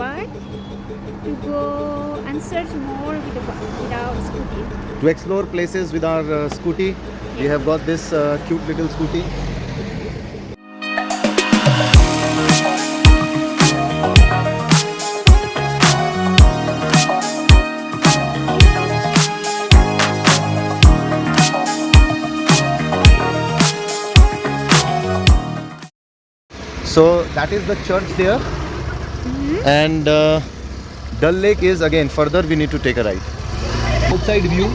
but to go and search more with our scooty. To explore places with our scooty, we have got this cute little scooty. So that is the church there, and Dal Lake is again further. We need to take a ride. Outside view.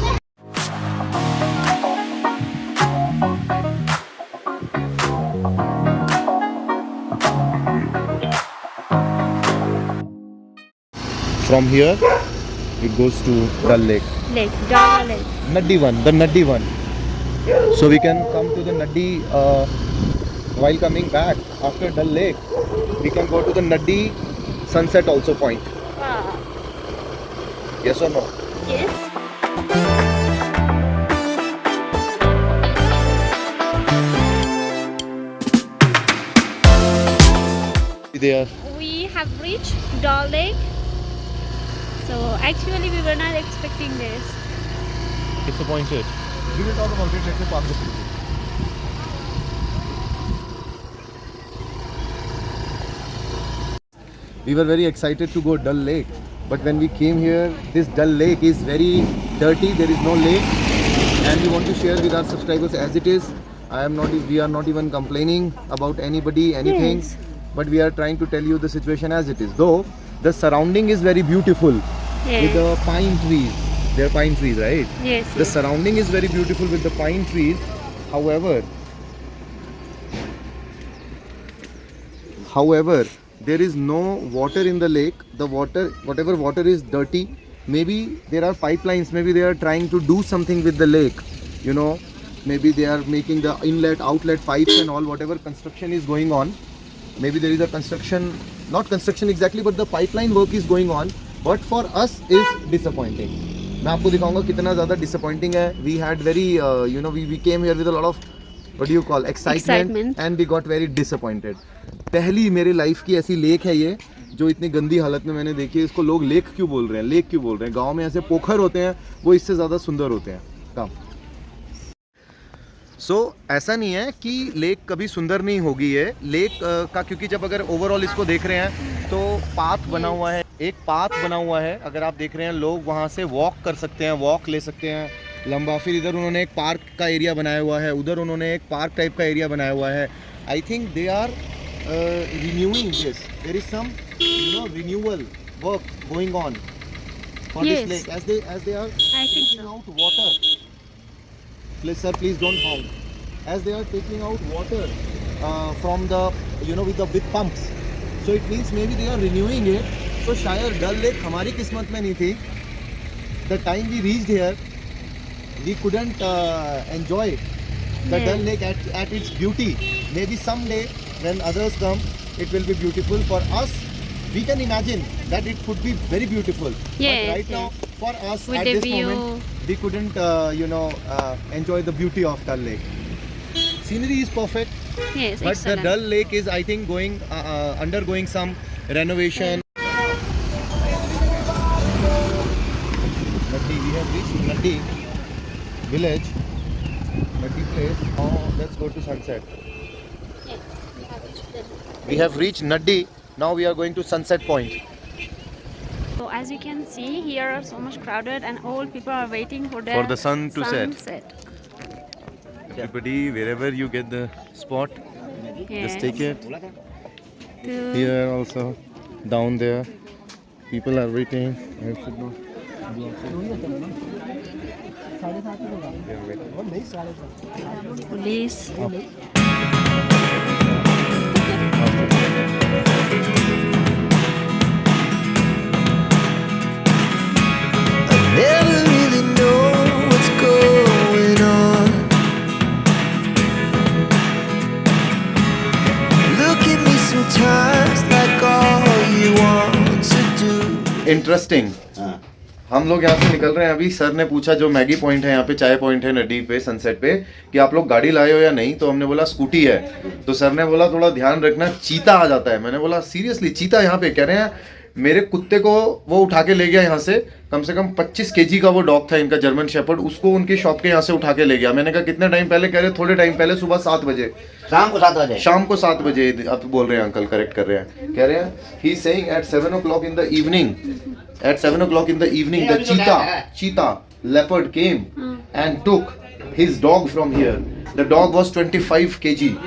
From here, it goes to Dal Lake. Dal Lake. Naddi one, the Naddi one. So we can come to the Naddi while coming back after Dal Lake. We can go to the Naddi sunset also point. Wow. Yes or no? Yes. There. We have reached Dal Lake. So actually we were not expecting this. Disappointed. We will talk about it. Let me park the scooty. We were very excited to go Dal Lake, but when we came here, this Dal Lake is very dirty. There is no lake, and we want to share with our subscribers as it is. We are not even complaining about anybody, anything, Yes. but we are trying to tell you the situation as it is. Though the surrounding is very beautiful with the pine trees. They are pine trees, right? Yes. The surrounding is very beautiful with the pine trees. However, there is no water in the lake. The water, whatever water is dirty. Maybe there are pipelines. Maybe they are trying to do something with the lake. You know, maybe they are making the inlet, outlet pipes and all. Whatever construction is going on. Maybe there is a construction, not construction exactly, but the pipeline work is going on. But for us is disappointing. मैं आपको दिखाऊंगा कितना ज़्यादा disappointing है. We had very, we came here with a lot of, what do you call, excitement. And we got very disappointed. पहली मेरे life की ऐसी लेक है ये जो इतनी गंदी हालत में मैंने देखी है. इसको लोग लेक क्यों बोल रहे हैं, लेक क्यों बोल रहे हैं? गांव में ऐसे पोखर होते हैं, वो इससे ज़्यादा सुंदर होते हैं. काम ऐसा नहीं है कि लेक कभी सुंदर नहीं होगी. ये लेक का, क्योंकि जब अगर ओवरऑल इसको देख रहे हैं तो पाथ बना हुआ है, एक पाथ बना हुआ है. अगर आप देख रहे हैं, लोग वहाँ से वॉक कर सकते हैं, वॉक ले सकते हैं लंबा. फिर इधर उन्होंने एक पार्क का एरिया बनाया हुआ है, उधर उन्होंने एक पार्क टाइप का एरिया बनाया हुआ है. I think they are renewing this. There is some renewal work going on for this lake as they are taking out water. Please sir, please don't hound. As they are taking out water from the with pumps. So it means maybe they are renewing it. So शायद डल lake हमारी किस्मत में नहीं थी. The time we reached here, we couldn't enjoy the Dal Lake at its beauty. Maybe someday when others come, it will be beautiful. For us, we can imagine that it could be very beautiful. Yes, but right now, for us with at the this view, moment, we couldn't, enjoy the beauty of Dal Lake. Scenery is perfect, yes, but excellent. the Dal Lake is, I think, undergoing some renovation. Naddi, we have reached Naddi village, Naddi place. Now let's go to sunset. Yes, We have reached Naddi. Now we are going to Sunset Point. So as you can see, here are so much crowded and all people are waiting for the sun to set. set. Everybody, wherever you get the spot, Yes. just take it. To- Here also, down there, people are waiting. They are waiting. Police. Never really know what's going on. Look at me sometimes like all you want to do. Interesting. हम लोग यहाँ से निकल रहे हैं अभी. Sir ने पूछा जो मैगी पॉइंट है यहाँ पे, चाय पॉइंट है नदी पे सनसेट पे, कि आप लोग गाड़ी लाए हो या नहीं. तो हमने बोला स्कूटी है. तो सर ने बोला थोड़ा ध्यान रखना, चीता आ जाता है. मैंने बोला सीरियसली चीता यहाँ पे? कह रहे हैं मेरे कुत्ते को वो उठा के ले गया यहाँ से, कम से कम 25 केजी का वो डॉग था इनका, जर्मन शेपर्ड, उसको उनकी शॉप के यहाँ से उठा के ले गया। मैंने कहा कितने टाइम पहले? कह रहे थोड़े टाइम पहले, सुबह 7 बजे, शाम को 7 बजे, शाम को 7 बजे। अब बोल रहे हैं अंकल, करेक्ट कर रहे हैं, कह रहे हैं he saying at 7 o'clock in the evening, at 7 o'clock in the evening the cheetah leopard came and took his dog from here. The dog was 25 kg.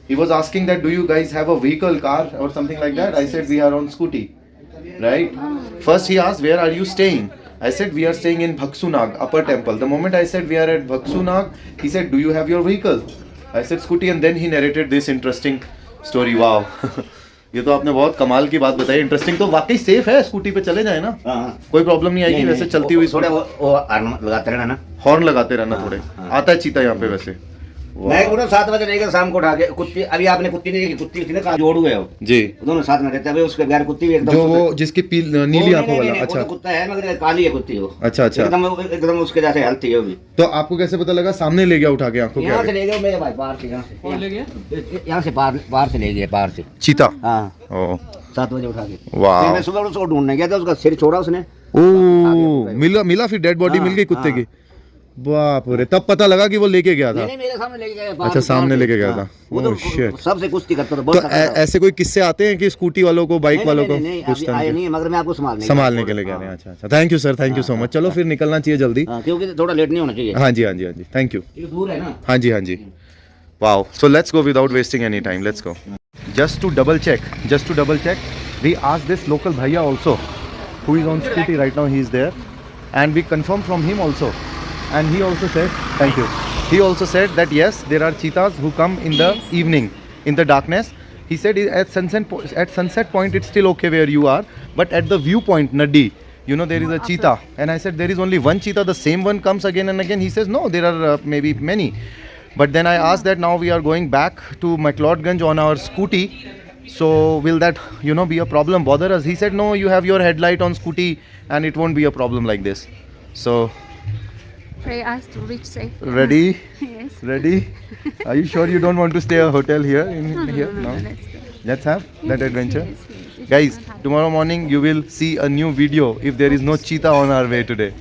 He was asking that, do you guys have a vehicle, car or something like that? I said we are on scooty, right? First he asked, where are you staying? I said we are staying in Bhaksunag upper temple. The moment I said we are at Bhaksunag, he said, do you have your vehicle? I said scooty, and then he narrated this interesting story. Wow. ये तो आपने बहुत कमाल की बात बताई, interesting. तो वाकई सेफ है, स्कूटी पे चले जाए ना, कोई प्रॉब्लम नहीं आएगी। वैसे चलती हुई थोड़ा वो लगाते रहना ना, हॉर्न लगाते रहना थोड़े। आता है चीता यहाँ पे वैसे। मैं बोला 7 बजे लेकर शाम को उठा के, कुत्ती अभी आपने कुत्ती नहीं देखी, कुत्ती थी ना, जोड़ हुए हो जी, दोनों साथ में रहते हैं। अभी उसके बगैर कुत्ती भी एकदम, जो वो जिसकी नीली आंखों वाला, अच्छा कुत्ता है मगर काली है कुत्ती वो, अच्छा अच्छा, एकदम उसके जैसे हेल्थी है वो भी। तो आपको कैसे पता लगा? सामने ले गया उठा के आंखों के यहाँ से आगे? ले गया मेरे भाई, बाहर से, यहाँ से बाहर से ले गया, बाहर से चीता। हाँ, ओ 7 बजे उठा के। वाह। फिर मैं सुबह उसको ढूंढने गया था, उसका सिर छोड़ा उसने। ओ मिला फिर डेड बॉडी मिल गई कुत्ते की? बाप रे, तब पता लगा कि वो लेके गया था? नहीं, मेरे सामने लेके गया। अच्छा, सामने लेके गया था। वो तो सबसे कुश्ती करता था, बहुत तो ऐसे कोई किस्से आते हैं कि स्कूटी वालों को, बाइक वालों को आए नहीं, मगर मैं आपको संभालने के लिए कह रहे हैं? अच्छा अच्छा, thank you sir, thank you so much. चलो फिर निकलना चाहिए जल्दी, क्योंकि थोड़ा लेट नहीं होना चाहिए। हाँ जी हाँ जी हाँ जी, थैंक यू। दूर है ना। हाँ जी हाँ जी। Wow, so let's go without wasting any time, let's go. Just to double check we asked this local bhaiya also who is on scooty right now, he is there, and we confirmed from him also, and he also said, thank you, he also said that yes, there are cheetahs who come in the evening, in the darkness. He said at sunset point it's still okay where you are, but at the viewpoint Naddi, you know, there is a cheetah, and I said there is only one cheetah, the same one comes again and again. He says no, there are maybe many. But then I asked that now we are going back to McLeodganj on our scooty, so will that, you know, be a problem, bother us? He said no, you have your headlight on scooty and it won't be a problem like this. So Pray us to reach safe. ready? Yes. Ready? Are you sure you don't want to stay a hotel here here? No, let's go. Let's have that adventure. Yes, yes, yes. Guys, tomorrow morning you will see a new video if there is no cheetah on our way today.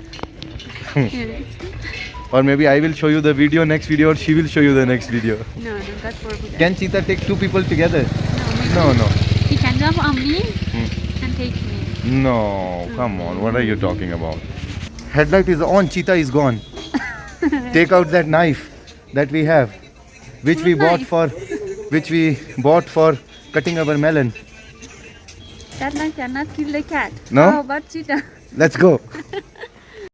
Yes. Or maybe I will show you the video, next video, or she will show you the next video. No, God forbid. Can cheetah take 2 people together? No. No. He can jump on me and take me. No, come on, what are you talking about? Headlight is on, cheetah is gone. Take out that knife that we have, which we bought for cutting our melon. That knife cannot kill the cat. No? How about cheetah? Let's go.